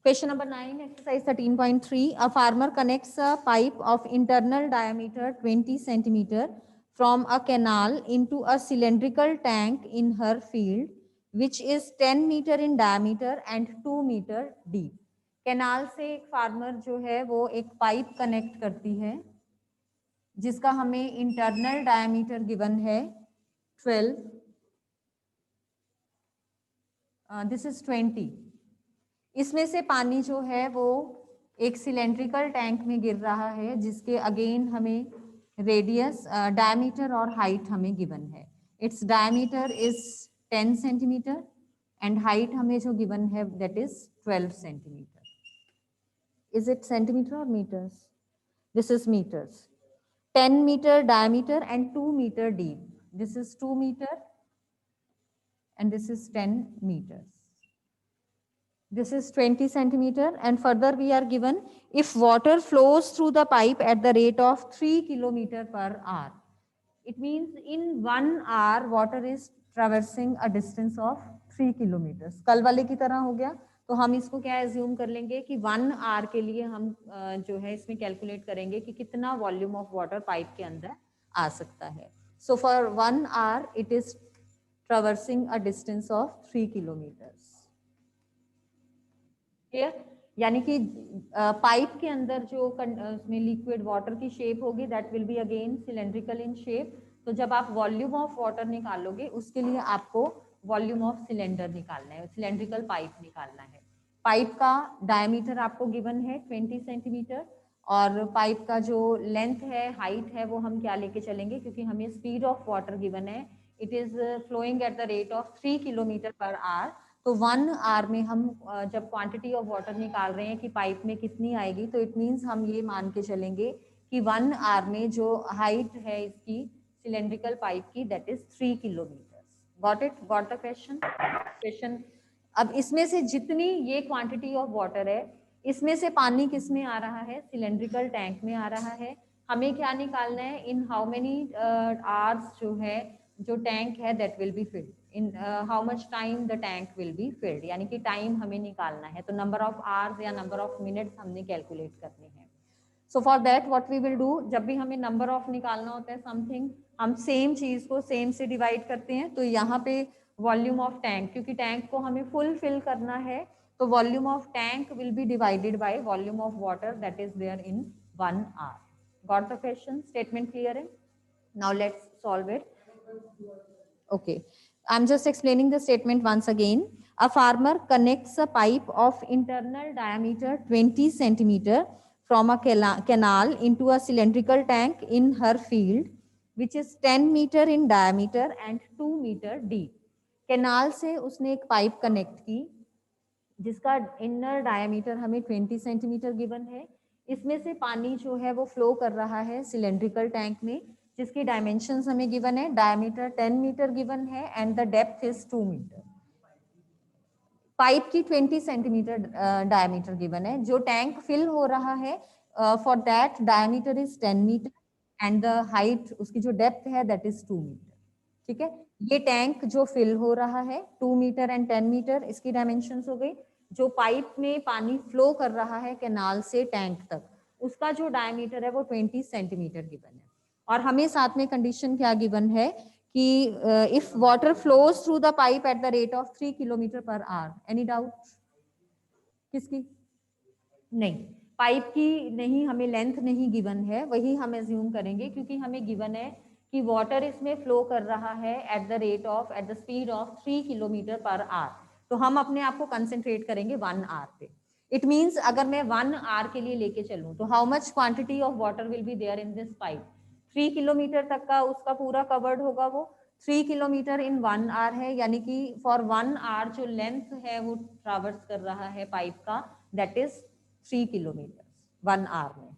Question number 9, exercise 13.3. A farmer connects a pipe of internal diameter 20 centimeter from a canal into a cylindrical tank in her field, which is 10 meter in diameter and 2 meter deep. Canal से एक farmer जो है वो एक pipe connect करती है जिसका हमें इंटरनल डायमीटर गिवन है 12, दिस इज 20. इसमें से पानी जो है वो एक सिलेंड्रिकल टैंक में गिर रहा है जिसके अगेन हमें रेडियस, डायमीटर और हाइट हमें गिवन है. Its diameter is 10 centimetre and height हमें जो गिवन है that is 12 centimetre. Is it centimeter or meters? This is meters. 10 meter diameter and 2 meter deep. This is 2 meter and this is 10 meters. This is 20 centimeter and further we are given if water flows through the pipe at the rate of 3 kilometer per hour. It means in 1 hour water is traversing a distance of 3 kilometers. कल वाले की तरह हो गया. तो हम इसको क्या एज्यूम कर लेंगे कि 1 आवर के लिए हम जो है इसमें कैलकुलेट करेंगे कि कितना वॉल्यूम ऑफ वाटर पाइप के अंदर आ सकता है. So for 1 hour it is traversing a distance of 3 kilometres. Clear? यानी कि पाइप के अंदर जो उसमें लिक्विड वाटर की शेप होगी that will be again cylindrical in shape. तो जब आप वॉल्यूम ऑफ वाटर निकालोगे उसके लिए आपको वॉल्यूम ऑफ सिलेंडर निकालना है, सिलेंड्रिकल पाइप निकालना है. पाइप का डायमीटर आपको गिवन है 20 सेंटीमीटर और पाइप का जो लेंथ है, हाइट है, वो हम क्या लेके चलेंगे क्योंकि हमें स्पीड ऑफ वाटर गिवन है. It is flowing at the rate of 3 kilometer per hour. तो 1 आवर में हम जब क्वांटिटी ऑफ वाटर निकाल रहे हैं कि पाइप में कितनी आएगी तो इट मीन्स हम ये मान के चलेंगे कि 1 आवर में जो हाइट है इसकी सिलेंड्रिकल पाइप की that is 3 kilometre. Got it? Got the question? अब इसमें से जितनी ये क्वांटिटी ऑफ वाटर है इसमें से पानी किस में आ रहा है? सिलेंड्रिकल टैंक में आ रहा है. हमें क्या निकालना है? इन हाउ मेनी आवर्स जो है जो टैंक है that will be filled, in how much time the tank will be filled, यानी कि टाइम हमें निकालना है. तो नंबर ऑफ आवर्स या नंबर ऑफ मिनट्स हमने कैलकुलेट करने हैं. So for that what we will do, जब भी हमें नंबर ऑफ निकालना होता है समथिंग, हम सेम चीज को सेम से डिवाइड करते हैं. तो यहाँ पे वॉल्यूम ऑफ टैंक, क्योंकि टैंक को हमें फुल फिल करना है तो volume of tank will be divided by volume of water that is there in 1 hour. Got the question? Statement clear है? Now let's solve it. Okay, I am just explaining the statement once again. A farmer connects a pipe of internal diameter 20 centimeter from a canal into a cylindrical tank in her field, which is 10 meter in diameter and 2 meter deep. Canal से उसने एक pipe connect की जिसका inner diameter हमें 20 centimetre given है. इसमें से पानी जो है वो फ्लो कर रहा है सिलेंड्रिकल टैंक में जिसकी डायमेंशंस हमें गिवन है. डायमीटर 10 मीटर गिवन है and the depth is 2 meter. Pipe की 20 सेंटीमीटर डायमीटर गिवन है. जो टैंक फिल हो रहा है for that diameter is 10 meter and the height, उसकी जो डेप्थ है दैट इज 2 मीटर. ठीक है, ये टैंक जो फिल हो रहा है 2 मीटर एंड 10 मीटर इसकी डायमेंशंस हो गई. जो पाइप में पानी फ्लो कर रहा है कैनाल से टैंक तक उसका जो डायमीटर है वो 20 सेंटीमीटर गिवन है. और हमें साथ में कंडीशन क्या गिवन है कि if water flows through the pipe eight the rate of 3 kilometer per our. Any doubt? किसकी? नहीं, पाइप की नहीं, हमें लेंथ नहीं गिवन है, वही हम एज्यूम करेंगे क्योंकि हमें गिवन है कि वाटर इसमें फ्लो कर रहा है at the speed of 3 kilometer per hour. तो हम अपने आप को कंसेंट्रेट करेंगे 1 आवर पे. इट मीन्स अगर मैं 1 आवर के लिए लेके चलूं तो how much quantity of water will be there in this pipe? 3 kilometer तक का उसका पूरा कवर्ड होगा. वो 3 किलोमीटर इन 1 आवर है, यानी कि फॉर 1 आवर जो लेंथ है वो ट्रावर्स कर रहा है पाइप का दैट इज 3 किलोमीटर 1 आवर में.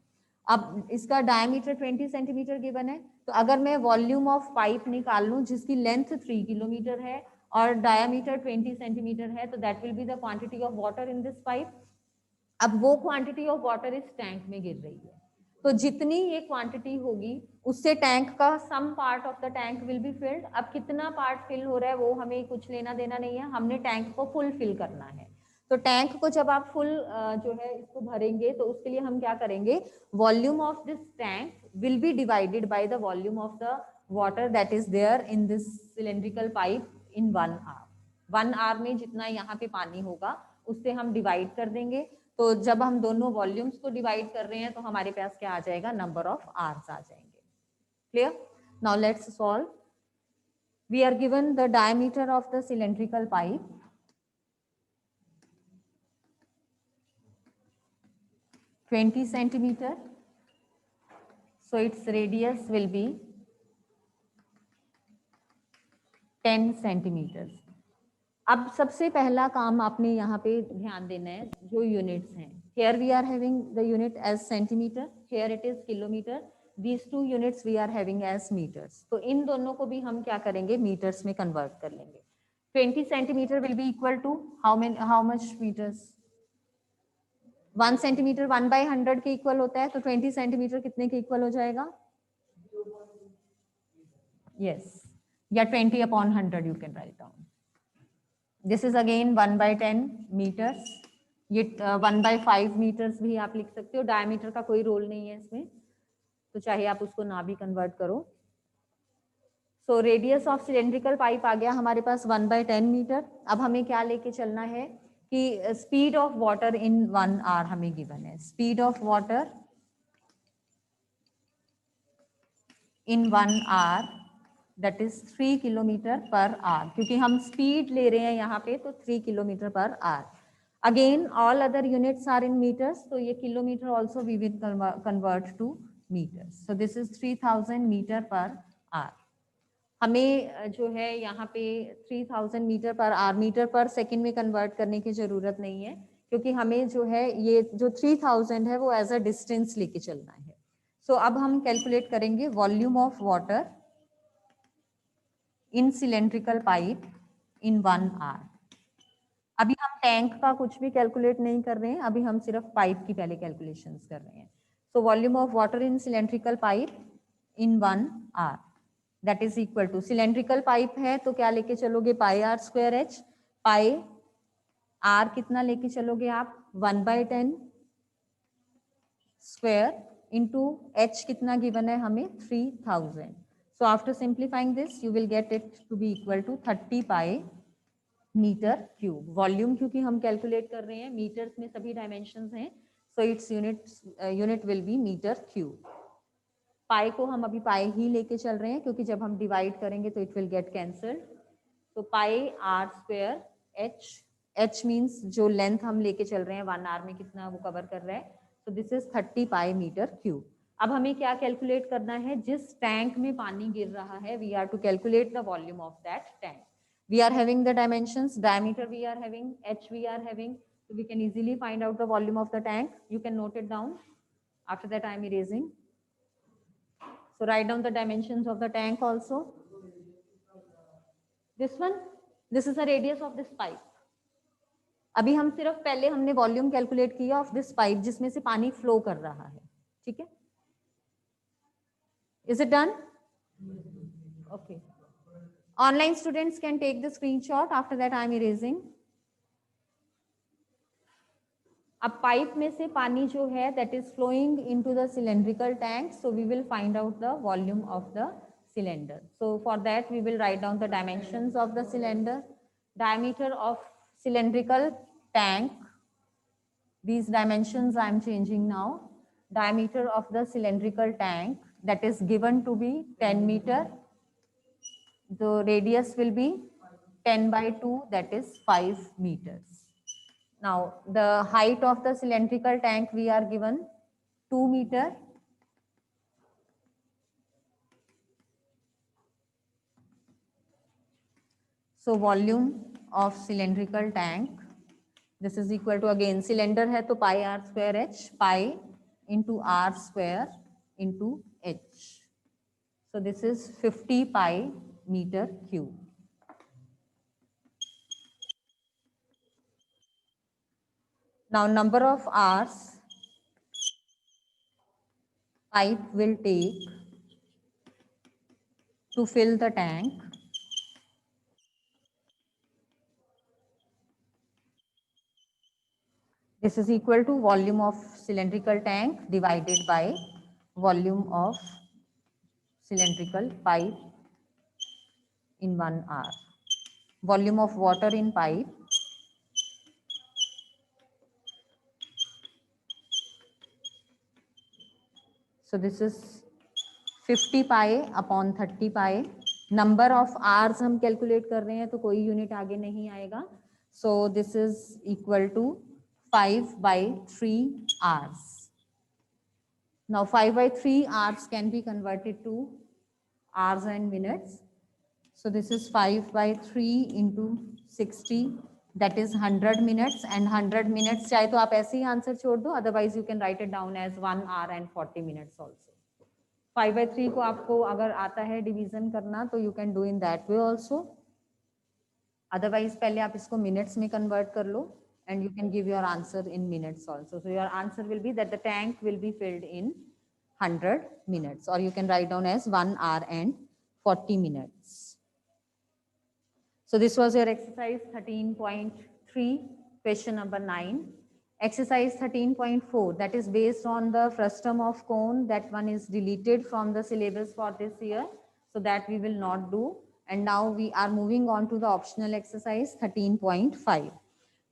अब इसका डायमीटर 20 सेंटीमीटर गिवन है. तो अगर मैं वॉल्यूम ऑफ पाइप निकाल लूं जिसकी लेंथ 3 किलोमीटर है और डायमीटर 20 सेंटीमीटर है तो that will be the quantity of water in this pipe. अब वो क्वांटिटी ऑफ वाटर इस टैंक में गिर रही है तो जितनी ये क्वांटिटी होगी उससे टैंक का some part of the tank will be filled. अब कितना पार्ट फिल हो रहा है वो हमें कुछ लेना देना नहीं है, हमने टैंक को फुल फिल करना है. तो टैंक को जब आप फुल जो है इसको भरेंगे तो उसके लिए हम क्या करेंगे, volume of this tank will be divided by the volume of the water that is there in this cylindrical pipe in 1 hour. 1 hour में जितना यहाँ पे पानी होगा उससे हम डिवाइड कर देंगे। तो जब हम दोनों वॉल्यूम्स को डिवाइड कर रहे हैं तो हमारे पास क्या आ जाएगा, नंबर ऑफ आवर्स आ जाएंगे। Clear? Now let's solve. We are given the diameter of the cylindrical pipe 20 centimeter, so its radius will be 10 centimeters. अब सबसे पहला काम आपने यहाँ पे ध्यान देना है जो यूनिट्स हैं। Here we are having the unit as centimeter, here it is kilometer. These two units we are having as meters. तो इन दोनों को भी हम क्या करेंगे, meters में convert कर लेंगे। 20 centimeter will be equal to how much meters? 1 centimetre 1/100 के इक्वल होता है, तो 20 सेंटीमीटर कितने के इक्वल हो जाएगा? यस, या 20/100 you can write down. This is again 1/10 meters. ये 1/5 मीटर्स भी आप लिख सकते हो। डायमीटर का कोई रोल नहीं है इसमें, तो चाहे आप उसको ना भी कन्वर्ट करो। So radius of cylindrical pipe आ गया हमारे पास 1/10 मीटर। अब हमें क्या लेके चलना है कि speed of water in 1 hour हमें गिवन है। Speed of water in 1 hour that is 3 kilometer per hour, क्योंकि हम स्पीड ले रहे हैं यहाँ पे, तो 3 kilometer per hour. Again all other units are in meters, तो ये kilometer also we will convert to meters. So this is 3000 meter per hour. हमें जो है यहाँ पे 3000 meter per hour, meter per second में कन्वर्ट करने की जरूरत नहीं है, क्योंकि हमें जो है ये जो 3000 है वो एज अ डिस्टेंस लेके चलना है। सो अब हम कैलकुलेट करेंगे volume of water in cylindrical pipe in 1 hour. अभी हम टैंक का कुछ भी कैलकुलेट नहीं कर रहे हैं, अभी हम सिर्फ पाइप की पहले कैलकुलेशंस कर रहे हैं। So volume of water in cylindrical pipe in 1 hour that is equal to, cylindrical pipe है तो क्या लेके चलोगे, pi r square h. Pi r कितना लेके चलोगे आप, 1/10 स्क्वायर इंटू एच कितना गिवन है हमें, 3000। So after simplifying this you will get it to be equal to 30 pi metre cube. Volume क्योंकि हम कैलकुलेट कर रहे हैं, मीटर्स में सभी डायमेंशंस हैं, so its unit will be metre cube. Pi को हम अभी पाई ही लेके चल रहे हैं, क्योंकि जब हम डिवाइड करेंगे तो इट विल गेट कैंसल्ड। तो pi r square h, h means जो लेंथ हम लेके चल रहे हैं 1 आवर में कितना वो कवर कर रहा है, तो this is 30 pi metre cube. अब हमें क्या कैलकुलेट करना है, जिस टैंक में पानी गिर रहा है we are to calculate the volume of that tank. We are having the dimensions, diameter we are having, h we are having, so we can easily find out the volume of the tank. You can note it down. After that I am erasing. So write down the dimensions of the tank also. This one, this is the radius of this pipe. अभी हम सिर्फ पहले हमने volume calculate किया of this pipe जिसमें से पानी flow कर रहा है, ठीक है? Is it done? Okay. Online students can take the screenshot. After that I am erasing. अब पाइप में से पानी जो है that is flowing into the cylindrical tank, so we will find out the volume of the cylinder. So for that we will write down the dimensions of the cylinder. Diameter of cylindrical tank, these dimensions I am changing now. Diameter of the cylindrical tank that is given to be 10 meter. The radius will be 10/2, that is 5 meters. Now the height of the cylindrical tank we are given 2 meter. So volume of cylindrical tank, this is equal to, again cylinder है तो pi r square h, pi into r square into h. So this is 50 pi meter cube. Now number of hours pipe will take to fill the tank. This is equal to volume of cylindrical tank divided by volume of cylindrical pipe in 1 hour. Volume of water in pipe. So this is 50 pi upon 30 pi. Number of hours हम calculate कर रहे हैं तो कोई unit आगे नहीं आएगा. So this is equal to 5/3 hours. Now 5/3 hours can be converted to hours and minutes. So this is 5/3 into 60, that is 100 minutes, and 100 minutes चाहे तो आप ऐसे ही आंसर छोड़ दो, otherwise you can write it down as 1 hour and 40 minutes also. 5/3 को आपको अगर आता है डिवीजन करना तो you can do in that way also. Otherwise पहले आप इसको minutes में convert कर लो and you can give your answer in minutes also. So your answer will be that the tank will be filled in 100 minutes, or you can write down as 1 hour and 40 minutes. So this was your exercise 13.3, question number 9. Exercise 13.4, that is based on the frustum of cone. That one is deleted from the syllabus for this year, so that we will not do. And now we are moving on to the optional exercise 13.5.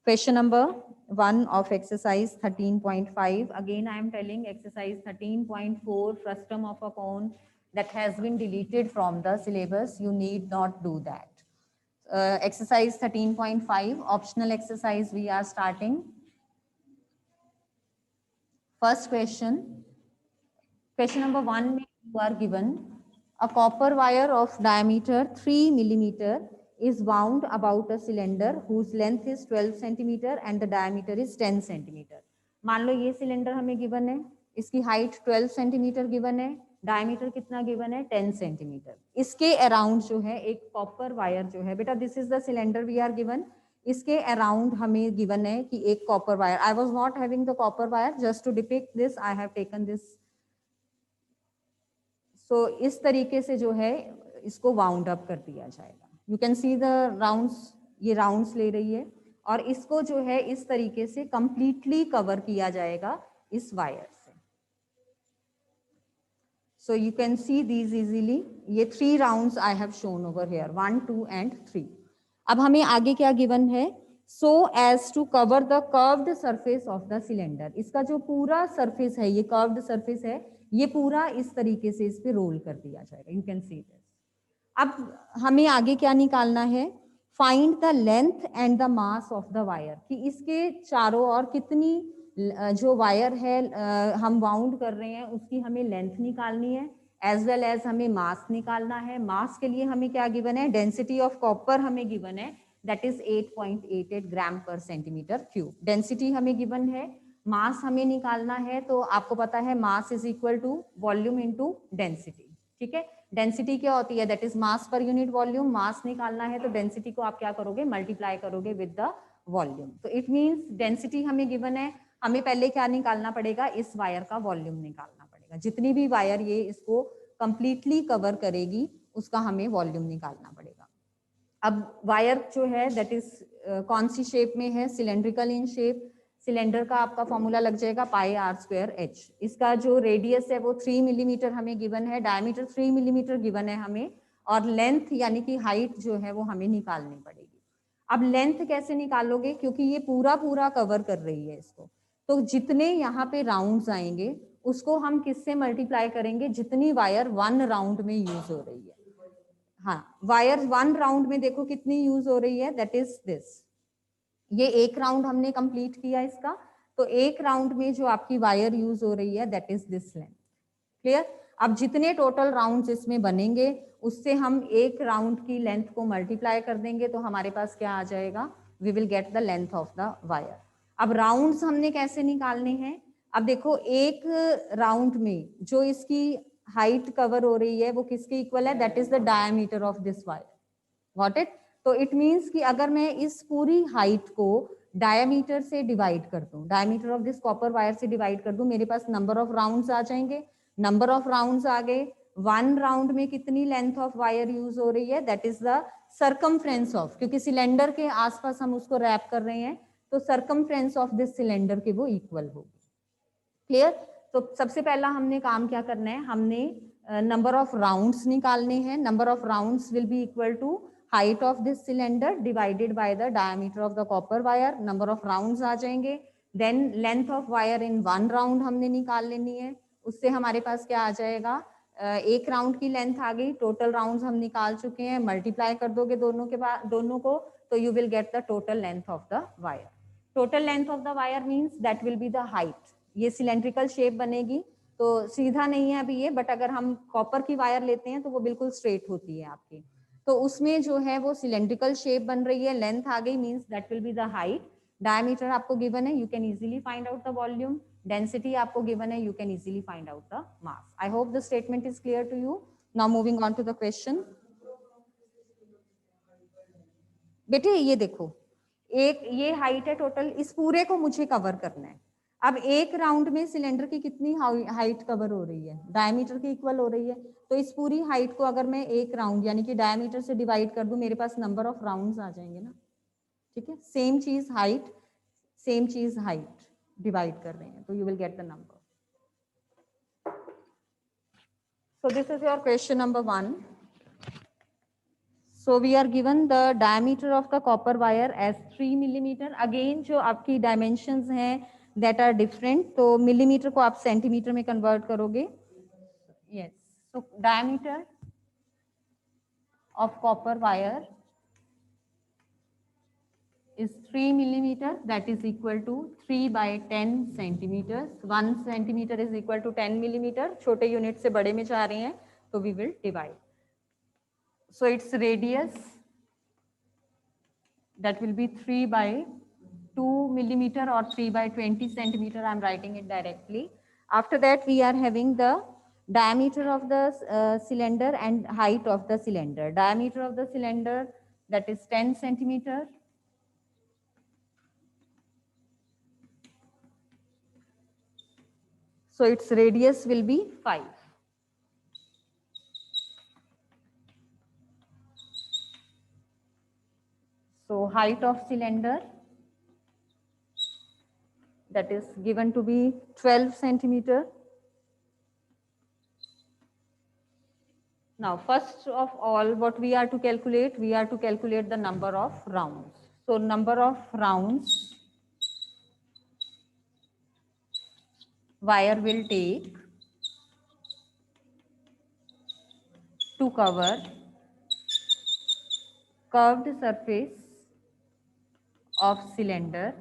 Question number 1 of exercise 13.5. Again, I am telling exercise 13.4, frustum of a cone that has been deleted from the syllabus. You need not do that. Exercise 13.5, optional exercise we are starting. First question. Question number 1, you are given a copper wire of diameter 3 millimeter is wound about a cylinder whose length is 12 centimeter and the diameter is 10 centimeter. मान लो ये cylinder हमें given है, इसकी height 12 centimetre given है, diameter कितना given है 10 centimetre. इसके around जो है एक कॉपर वायर जो है, बेटा this is the cylinder we are given, इसके अराउंड हमें गिवन है कि एक copper wire. I was not having the copper wire, just to depict this I have taken this. So इस तरीके से जो है इसको वाउंड अप कर दिया जाएगा. You can see the rounds, ये राउंड्स ले रही है और इसको जो है इस तरीके से कंप्लीटली कवर किया जाएगा इस वायर से. So you can see these easily. ये 3 rounds I have shown over here, 1, 2 and 3. अब हमें आगे क्या गिवन है, so as to cover the curved surface of the cylinder. इसका जो पूरा सरफेस है, ये कर्व्ड सरफेस है, ये पूरा इस तरीके से इस पे रोल कर दिया जाएगा. You can see this. अब हमें आगे क्या निकालना है, find the length and the mass of the wire, कि इसके चारों ओर कितनी जो वायर है हम वाउंड कर रहे हैं उसकी हमें लेंथ निकालनी है, एज वेल एज हमें मास निकालना है. मास के लिए हमें क्या गिवन है, डेंसिटी ऑफ कॉपर हमें गिवन है, that is 8.88 gram per centimetre cube. Density हमें गिवन है, मास हमें निकालना है, तो आपको पता है mass is equal to volume into density. ठीक है, डेंसिटी क्या होती है, that is mass per unit volume. मास निकालना है तो डेंसिटी को आप क्या करोगे, मल्टीप्लाई करोगे विद द वॉल्यूम. तो इट मींस डेंसिटी हमें गिवन है, हमें पहले क्या निकालना पड़ेगा, इस वायर का वॉल्यूम निकालना पड़ेगा. जितनी भी वायर ये इसको कंप्लीटली कवर करेगी उसका हमें वॉल्यूम निकालना पड़ेगा. अब वायर जो है दैट इज कौन सी शेप में है, सिलेंड्रिकल इन शेप. सिलेंडर का आपका फॉर्मूला लग जाएगा πr²h. इसका जो रेडियस है वो 3 मिलीमीटर हमें गिवन है, डायमीटर 3 मिलीमीटर गिवन है हमें, और लेंथ यानी कि हाइट जो है वो हमें निकालनी पड़ेगी. अब लेंथ कैसे निकालोगे, क्योंकि ये पूरा पूरा कवर कर रही है इसको, तो जितने यहाँ पे राउंड्स आएंगे उसको हम किससे मल्टीप्लाई करेंगे, जितनी वायर 1 राउंड में यूज हो रही है. हाँ, वायर 1 राउंड में देखो कितनी यूज हो रही है, दैट इज दिस. ये 1 राउंड हमने कंप्लीट किया इसका, तो 1 राउंड में जो आपकी वायर यूज हो रही है that is this length. Clear. अब जितने टोटल राउंड्स इसमें बनेंगे उससे हम 1 राउंड की लेंथ को मल्टीप्लाई कर देंगे, तो हमारे पास क्या आ जाएगा, we will get the length of the wire. अब राउंड्स हमने कैसे निकालने हैं, अब देखो 1 राउंड में जो इसकी हाइट कवर हो रही है वो किसके इक्वल है, that is the diameter of this wire. Got it. तो इट मींस कि अगर मैं इस पूरी हाइट को डायमीटर से डिवाइड कर दूं, diameter of this copper wire से डिवाइड कर दूं, मेरे पास नंबर ऑफ राउंड्स आ जाएंगे. नंबर ऑफ राउंड्स आ गए. 1 राउंड में कितनी लेंथ ऑफ वायर यूज हो रही है, that is the circumference of, क्योंकि सिलेंडर के आसपास हम उसको रैप कर रहे हैं, तो सर्कमफ्रेंस ऑफ दिस सिलेंडर के वो इक्वल होगी। क्लियर? तो सबसे पहला हमने काम क्या करना है, हमने नंबर ऑफ राउंड्स निकालने हैं। Number of rounds will be equal to height of this cylinder divided by the diameter of the copper wire. Number of rounds आ जाएंगे। Then length of wire in one round हमने निकाल लेनी है। उससे हमारे पास क्या आ जाएगा, एक राउंड की लेंथ आ गई। टोटल राउंड्स हम निकाल चुके हैं, मल्टीप्लाई कर दोगे दोनों के बाद दोनों को, तो you will get the total length of the wire. Total length of the wire means that will be the height. ये सिलेंड्रिकल शेप बनेगी, तो सीधा नहीं है अभी ये, बट अगर हम कॉपर की वायर लेते हैं तो वो बिल्कुल स्ट्रेट होती है आपकी। तो उसमें जो है वो सिलेंड्रिकल शेप बन रही है, लेंथ आ गई, means that will be the height. Diameter आपको गिवन है, you can easily find out the volume. Density आपको गिवन है, you can easily find out the mass. I hope the statement is clear to you. Now moving on to the question. बेटे ये देखो, एक ये height है total, इस पूरे को मुझे कवर करना है। अब एक राउंड में सिलेंडर की कितनी हाइट कवर हो रही है, डायमीटर की इक्वल हो रही है। तो इस पूरी हाइट को अगर मैं एक राउंड यानी कि डायमीटर से डिवाइड कर दूं, मेरे पास नंबर ऑफ राउंड्स आ जाएंगे ना। ठीक है, सेम चीज हाइट, सेम चीज हाइट डिवाइड कर रहे हैं, तो you will get the number. So this is your question number 1. So we are given the diameter of the copper wire as 3 millimeter. Again जो आपकी dimensions हैं that are different, तो millimeter को आप centimeter में convert करोगे. Yes. So diameter of copper wire is 3 millimeter. That is equal to 3 by 10 centimeters. 1 centimeter is equal to 10 millimeter. छोटे unit से बड़े में जा रहे हैं, तो we will divide. So its radius, that will be 3 by 2 millimeter or 3 by 20 centimeter. I am writing it directly. After that, we are having the diameter of the cylinder and height of the cylinder. Diameter of the cylinder, that is 10 centimeter. So its radius will be 5. So height of cylinder, that is given to be 12 centimeter. Now, first of all, what we are to calculate? We are to calculate the number of rounds. So number of rounds wire will take to cover curved surface of cylinder,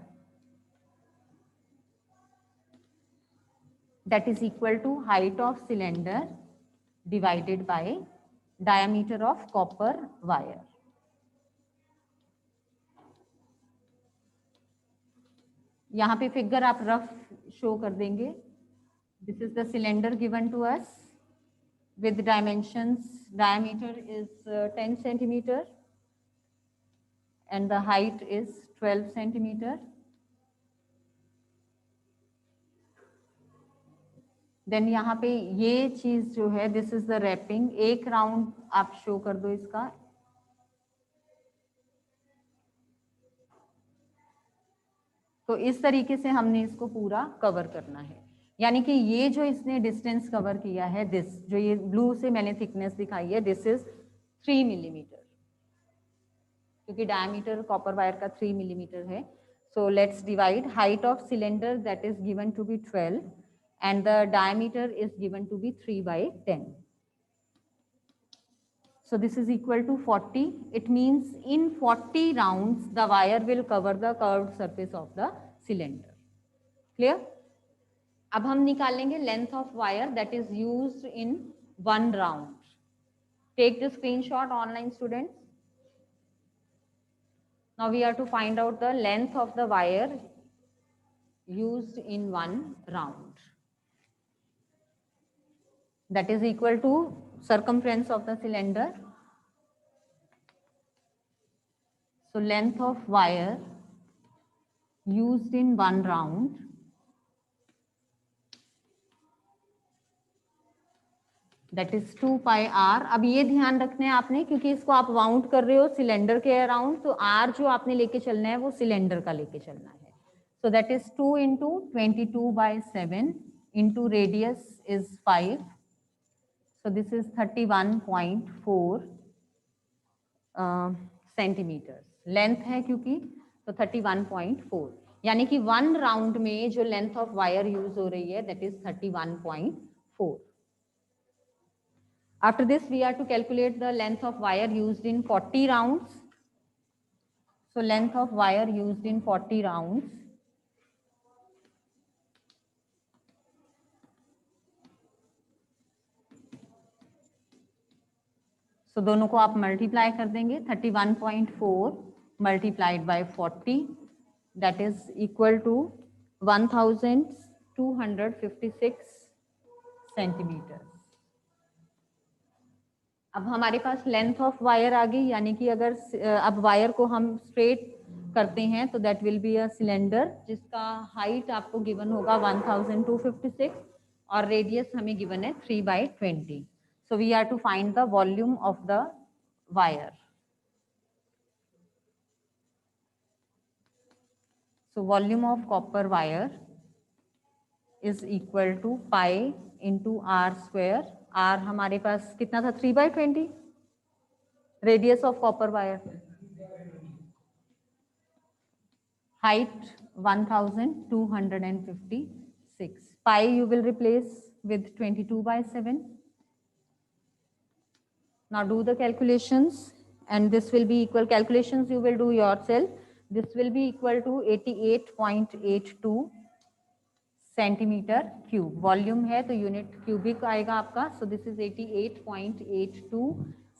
that is equal to height of cylinder divided by diameter of copper wire. यहाँ पे figure आप rough show कर देंगे. This is the cylinder given to us with dimensions. Diameter is 10 centimeter and the height is 12 centimeter. Then यहाँ पे ये चीज जो है, this is the wrapping. एक राउंड आप शो कर दो इसका. तो इस तरीके से हमने इसको पूरा कवर करना है. यानी कि ये जो इसने डिस्टेंस कवर किया है, दिस जो ये ब्लू से मैंने थिकनेस दिखाई है, दिस इज 3 मिलीमीटर, क्योंकि डायमीटर कॉपर वायर का 3 मिलीमीटर है. So let's divide. Height of cylinder that is given to be 12 and the diameter is given to be 3 by 10. So this is equal to 40. It means in 40 rounds the wire will cover the curved surface of the cylinder. Clear? अब हम निकालेंगे length of wire that is used in one round. Take the screenshot, online students. Now we are to find out the length of the wire used in one round. That is equal to circumference of the cylinder. So length of wire used in one round, that is 2 pi r. अब ये ध्यान रखना है आपने, क्योंकि इसको आप wound कर रहे हो सिलेंडर के अराउंड, तो आर जो आपने लेके चलना है वो सिलेंडर का लेके चलना है। So that is 2 into 22/7 into radius is 5, so this is 31.4 centimetre length है क्योंकि, तो 31.4, यानी कि 1 राउंड में जो लेंथ ऑफ वायर यूज हो रही है that is 31.4। After this, we are to calculate the length of wire used in 40 rounds. So length of wire used in 40 rounds. So दोनों को आप मल्टीप्लाई कर देंगे, 31.4 multiplied by 40, that is equal to 1256 centimetre. अब हमारे पास length of wire आ गई, यानी कि अगर अब वायर को हम स्ट्रेट करते हैं तो that will be a cylinder जिसका हाइट आपको गिवन होगा 1256 और रेडियस हमें गिवन है 3/20। So we are to find the volume of the wire. So volume of copper wire is equal to pi into r square. R हमारे पास कितना था, 3/20। Radius of copper wire, height 1256, pi you will replace with 22/7. Now do the calculations and this will be equal, calculations you will do yourself, this will be equal to 88.82 centimetre cube. Volume है तो unit cubic आएगा आपका, सो this is 88.82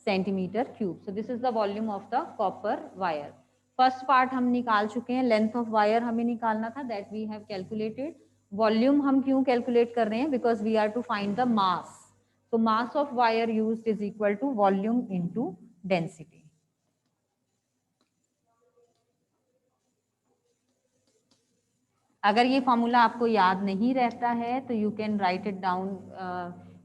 centimetre cube. So this is the volume of the copper wire. First part हम निकाल चुके हैं, length of wire हमें निकालना था, that we have calculated. Volume हम क्यों कैलकुलेट कर रहे हैं, because we are to find the mass. So mass of wire used is equal to volume into density. अगर ये फॉर्मूला आपको याद नहीं रहता है तो you can write it down,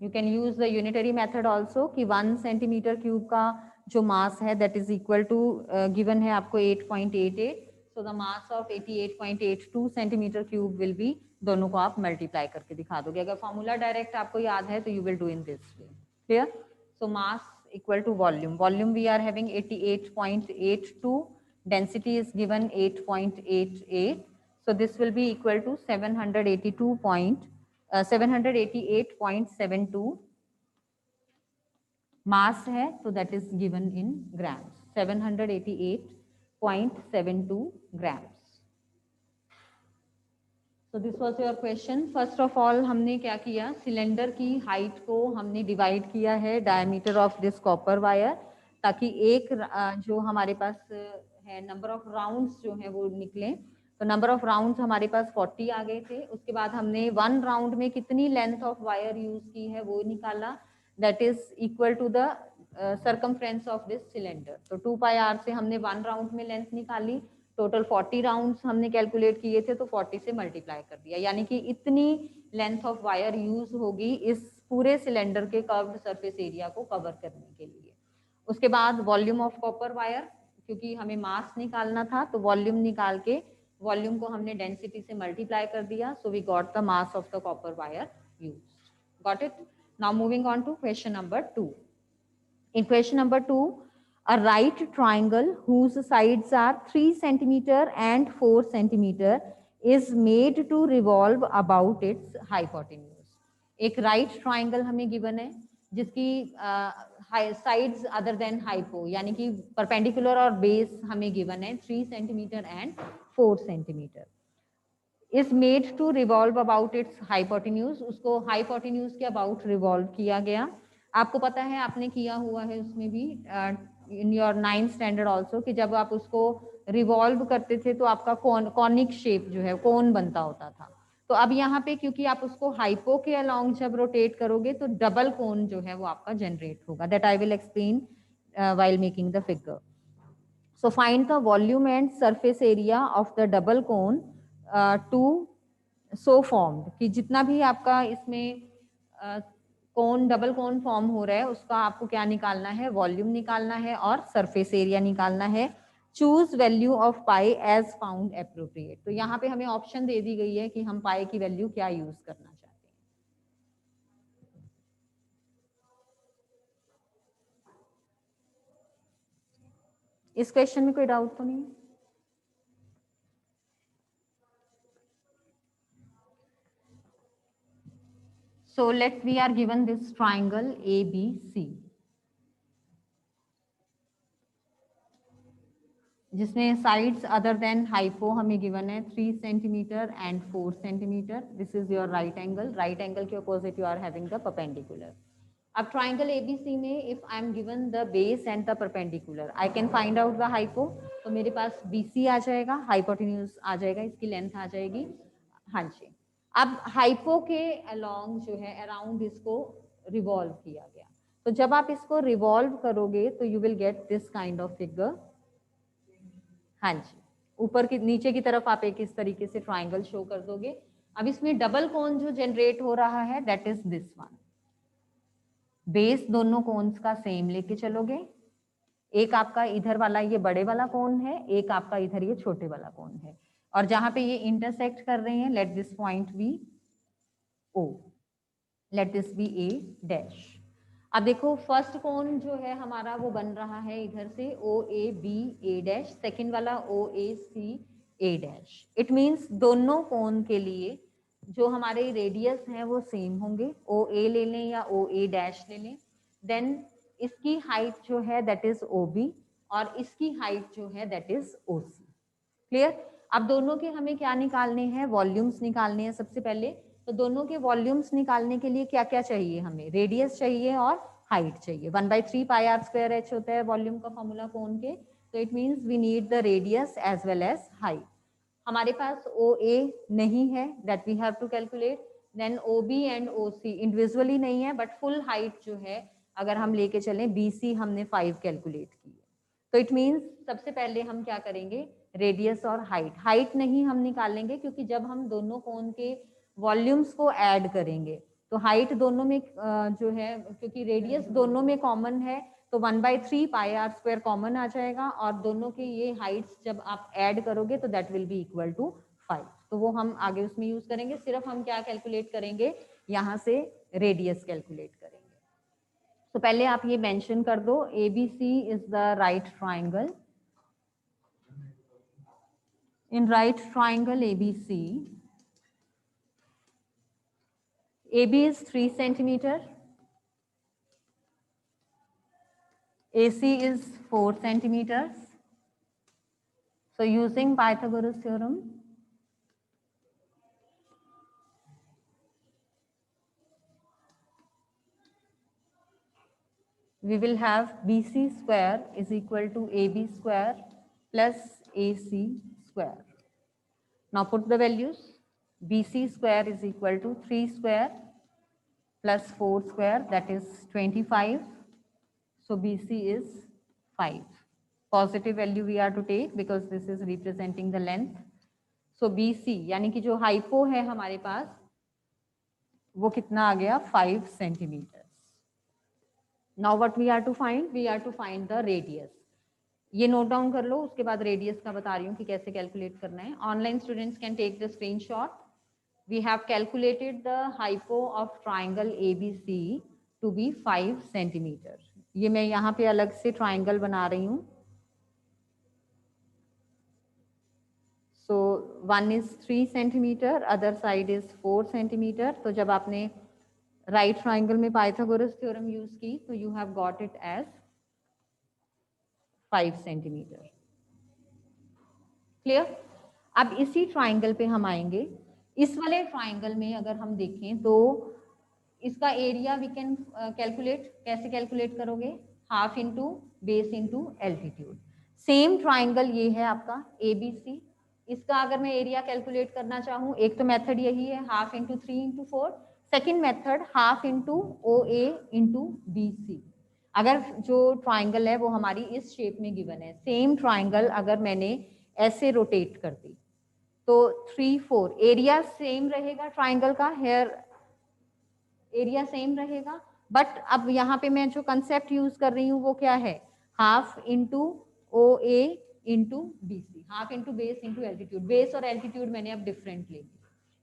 you can use the unitary method also, कि 1 centimetre cube का जो मास है that is equal to, given है आपको 8.88, so the mass of 88.82 centimetre cube will be, दोनों को आप मल्टीप्लाई करके दिखा दोगे। अगर फॉर्मूला डायरेक्ट आपको याद है तो you will do in this way. Clear? So mass equal to volume, volume we are having 88.82, density is given 8.88, so this will be equal to 788.72 mass है, so that is given in grams, 788.72 grams. So this was your question. First of all हमने क्या किया, cylinder की height को हमने divide किया है diameter of this copper wire, ताकि एक जो हमारे पास है नंबर ऑफ राउंड्स जो है वो निकले। तो नंबर ऑफ राउंड्स हमारे पास 40 आ गए थे। उसके बाद हमने 1 राउंड में कितनी लेंथ ऑफ वायर यूज की है वो निकाला, that is equal to the circumference of this cylinder. तो 2 पाई आर से हमने 1 राउंड में लेंथ निकाली, टोटल 40 राउंड्स हमने कैलकुलेट किए थे, तो 40 से मल्टीप्लाई कर दिया, यानी कि इतनी लेंथ ऑफ वायर यूज होगी इस पूरे सिलेंडर के कर्व्ड सरफेस एरिया को कवर करने के लिए। उसके बाद वॉल्यूम ऑफ कॉपर वायर, क्योंकि हमें मास निकालना था तो वॉल्यूम निकाल के वॉल्यूम को हमने डेंसिटी से मल्टीप्लाई कर दिया, so we got the mass of the copper wire used. Got it? Now moving on to question number 2। In question number 2, a right triangle whose sides are 3 centimeter and 4 centimeter is made to revolve about its hypotenuse. एक right triangle हमें given है जिसकी sides other than hypo, यानी कि perpendicular और base हमें given है 3 centimeter and 4 centimeter. is made to revolve about its hypotenuse, उसको hypotenuse के about revolve किया गया। आपको पता है, आपने किया हुआ है उसमें भी in your 9th standard also, कि जब आप उसको रिवॉल्व करते थे तो आपका कॉनिक शेप जो है कोन बनता होता था। तो अब यहाँ पे क्योंकि आप उसको हाइपो के अलोंग जब रोटेट करोगे तो डबल कोन जो है वो आपका जनरेट होगा, that I will explain while making the figure. So find the volume and surface area of the double cone to so formed, कि जितना भी आपका इसमें कोन, डबल कोन फॉर्म हो रहा है, उसका आपको क्या निकालना है, वॉल्यूम निकालना है और सरफेस एरिया निकालना है। Choose value of pi as found appropriate. तो यहाँ पे हमें ऑप्शन दे दी गई है कि हम पाई की वैल्यू क्या यूज करना चाहते हैं। इस क्वेश्चन में कोई डाउट तो नहीं? So we are given this triangle ABC, जिसमें साइड्स अदर देन हाइपो हमें गिवन है 3 centimetre and 4 centimetre. This is your right angle. Right angle के opposite you are having the perpendicular. अब ट्राइंगल एबीसी में if I am given the base and the perpendicular, I can find out the hypo. तो मेरे पास BC आ जाएगा, hypotenuse आ जाएगा, इसकी length आ जाएगी। हाँ जी। अब हाइपो के अलोंग जो है अराउंड इसको रिवॉल्व किया गया। तो जब आप इसको रिवॉल्व करोगे तो you will get this kind of figure. हाँ जी, ऊपर की नीचे की तरफ आप एक इस तरीके से ट्राइंगल शो कर दोगे। अब इसमें डबल कोन जो जनरेट हो रहा है that is this one. Base दोनों कोन्स का सेम लेके चलोगे। एक आपका इधर वाला ये बड़े वाला कोन है, एक आपका इधर ये छोटे वाला कोन है, और जहां पे ये इंटरसेक्ट कर रहे हैं let this point be O, let this be A dash. अब देखो फर्स्ट कोन जो है हमारा वो बन रहा है इधर से O A B A dash, second वाला O A C A dash. It means दोनों कोन के लिए जो हमारे रेडियस हैं वो सेम होंगे। ओ ए ले लें या ओ ए डैश ले लें। देन इसकी हाइट जो है दैट इज ओ बी और इसकी हाइट जो है that is O C. Clear? अब दोनों के हमें क्या निकालने हैं, वॉल्यूम्स निकालने हैं सबसे पहले। तो दोनों के वॉल्यूम्स निकालने के लिए क्या क्या चाहिए हमें, रेडियस चाहिए और हाइट चाहिए। 1/3 पाई आर स्क्वायर एच होता है वॉल्यूम का फॉर्मूला कोन के। तो it means we need the radius as well as height. हमारे पास ओ ए नहीं है, that we have to calculate. Then O B and O C individually नहीं है, बट फुल हाइट जो है अगर हम लेके चलें बी सी हमने 5 कैलकुलेट की है। तो इट मीन्स सबसे पहले हम क्या करेंगे, रेडियस और हाइट। हाइट नहीं हम निकालेंगे क्योंकि जब हम दोनों कोन के वॉल्यूम्स को ऐड करेंगे तो हाइट दोनों में जो है, क्योंकि रेडियस दोनों में कॉमन है तो 1/3 पाई आर स्क्वायर कॉमन आ जाएगा, और दोनों के ये हाइट्स जब आप ऐड करोगे तो that will be equal to 5। तो वो हम आगे उसमें यूज करेंगे। सिर्फ हम क्या कैलकुलेट करेंगे, यहाँ से रेडियस कैलकुलेट करेंगे। तो पहले आप ये मेंशन कर दो, ABC is the right triangle. In right triangle ABC, AB is 3 centimeter, AC is 4 centimeters. So using Pythagoras theorem, we will have BC square is equal to AB square plus AC square. Now put the values. BC square is equal to 3 square plus 4 square, that is 25. So BC is 5. Positive value we are to take because this is representing the length. So BC यानी कि जो hypo है हमारे पास वो कितना आ गया, 5 centimetre. Now what we are to find? We are to find the radius. ये note down कर लो, उसके बाद रेडियस का बता रही हूँ कि कैसे कैलकुलेट करना है। Online students can take the screenshot. We have calculated the hypo of triangle ABC to be 5 centimeter. ये मैं यहाँ पे अलग से ट्राइंगल बना रही हूँ। So one is 3 centimeter, other side is 4 centimeter. तो जब आपने राइट ट्राइंगल में पाइथागोरस थ्योरम यूज की तो you have got it as 5 centimetre. Clear? अब इसी ट्राइंगल पे हम आएंगे। इस वाले ट्राइंगल में अगर हम देखें तो इसका एरिया वी कैन कैलकुलेट। कैसे कैलकुलेट करोगे, half into base into altitude. Same triangle ये है आपका ABC। इसका अगर मैं एरिया कैलकुलेट करना चाहूँ, एक तो मेथड यही है half into 3 into 4। Second method half into OA into BC। अगर जो ट्राइंगल है वो हमारी इस शेप में गिवन है, सेम ट्राइंगल अगर मैंने ऐसे रोटेट कर दी तो 3 4 एरिया सेम रहेगा ट्राइंगल का। हेयर एरिया सेम रहेगा, बट अब यहाँ पे मैं जो कंसेप्ट यूज कर रही हूँ वो क्या है, half into O A into B C, half into base into altitude, base और एल्टीट्यूड मैंने अब डिफरेंट ले ली।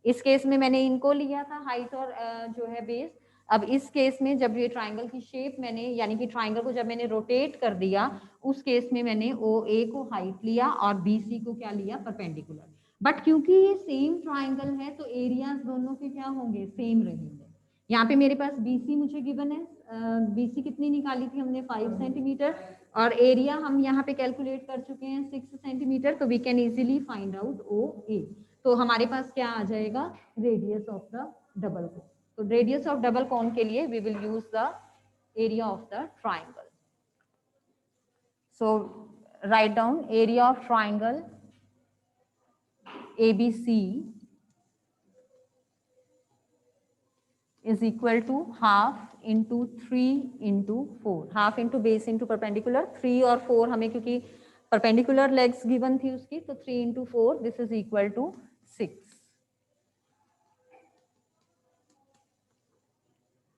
इस केस में मैंने इनको लिया था हाइट और जो है बेस। अब इस केस में जब ये ट्राइंगल की शेप मैंने, यानी कि ट्राइंगल को जब मैंने रोटेट कर दिया, उस केस में मैंने ओ ए को हाइट लिया और बी सी को क्या लिया, परपेंडिकुलर। बट क्योंकि ये सेम ट्राइंगल है तो एरियाज दोनों के क्या होंगे, सेम रहेंगे। यहाँ पे मेरे पास बीसी मुझे गिवन है, बीसी कितनी निकाली थी हमने, 5 सेंटीमीटर, और एरिया हम यहाँ पे कैलकुलेट कर चुके हैं 6 सेंटीमीटर, तो we can easily find out O A. तो हमारे पास क्या आ जाएगा, radius of the double cone. तो रेडियस ऑफ डबल कोन के लिए we will use the area of the triangle. So write down area of triangle ABC is equal to half into 3 into 4, half into base into perpendicular, 3 और 4 हमें क्योंकि perpendicular legs given थी उसकी, तो 3 into 4 this is equal to 6.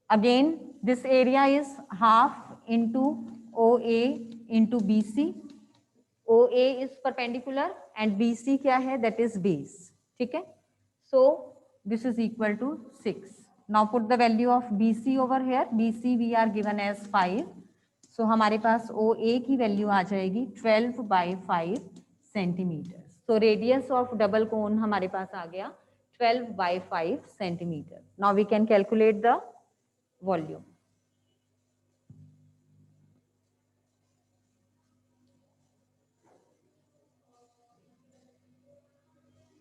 Again this area is half into OA into BC. OA is perpendicular and BC क्या है, that is base. ठीक है, so this is equal to 6. Now put the value of BC over here. BC we are given as 5. So हमारे पास OA की value आ जाएगी 12/5 centimetre. So radius of double cone हमारे पास आ गया 12/5 centimetre. Now we can calculate the volume.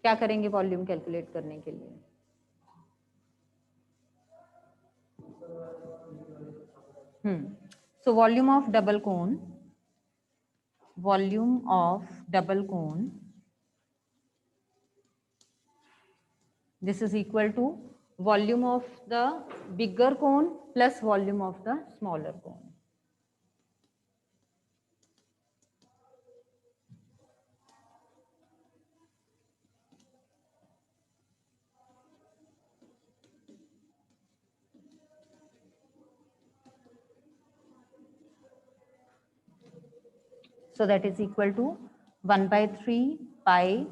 क्या करेंगे volume calculate करने के लिए? So volume of double cone, this is equal to volume of the bigger cone plus volume of the smaller cone. So that is equal to 1/3 pi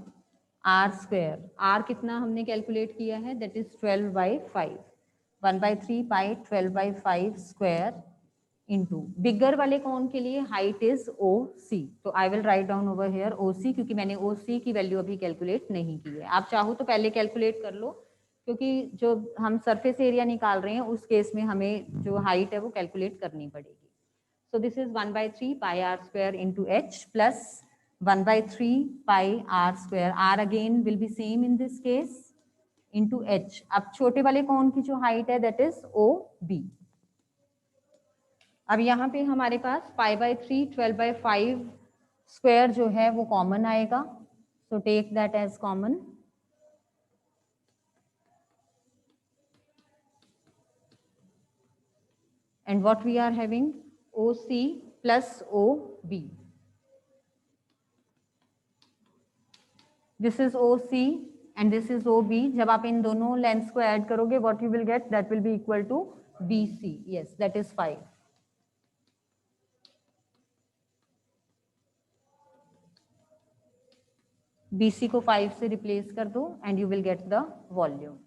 r square. R कितना हमने calculate किया है, that is 12/5. 1/3 pi 12/5 square into बिगर वाले कौन के लिए height is OC. तो I will write down over here OC, क्योंकि मैंने OC की वैल्यू अभी कैलकुलेट नहीं की है. आप चाहो तो पहले कैलकुलेट कर लो, क्योंकि जो हम सरफेस एरिया निकाल रहे हैं उस केस में हमें जो हाइट है वो कैलकुलेट करनी पड़ेगी. So this is 1/3 pi r square into h plus 1/3 pi r square. R again will be same in this case into h. अब छोटे वाले कौन की जो हाइट है that is OB. अब यहाँ पे हमारे पास pi/3 12/5 स्क्वायर जो है वो कॉमन आएगा. So take that as common. And what we are having, OC plus OB. This is OC and this is OB. जब आप इन दोनों लेंथ्स को ऐड करोगे, what you will get, that will be equal to BC. Yes, that is 5. BC को 5 से replace कर दो and you will get the volume.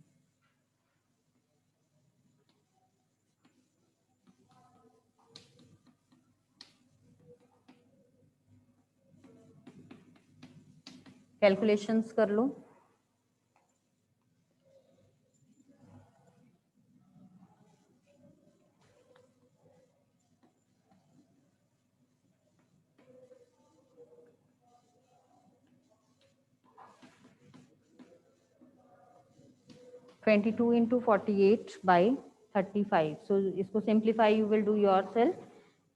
Calculations कर लो. (22 into 48/35). So इसको simplify you will do yourself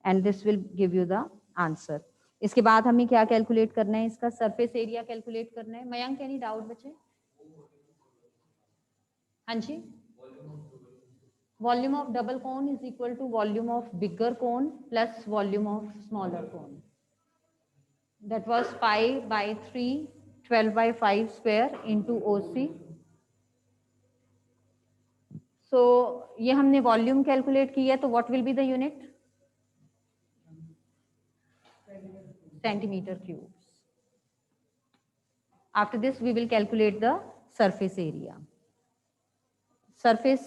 and this will give you the answer. इसके बाद हमें क्या कैलकुलेट करना है, इसका सरफेस एरिया कैलकुलेट करना है. मयंक एनी डाउट बचे? हाँ जी. Volume of double cone is equal to volume of bigger cone plus volume of smaller cone. That was pi/3 12/5 square into OC. सो ये हमने वॉल्यूम कैलकुलेट किया, तो what will be the unit? Centimetre cube. After this we will calculate the surface area. Surface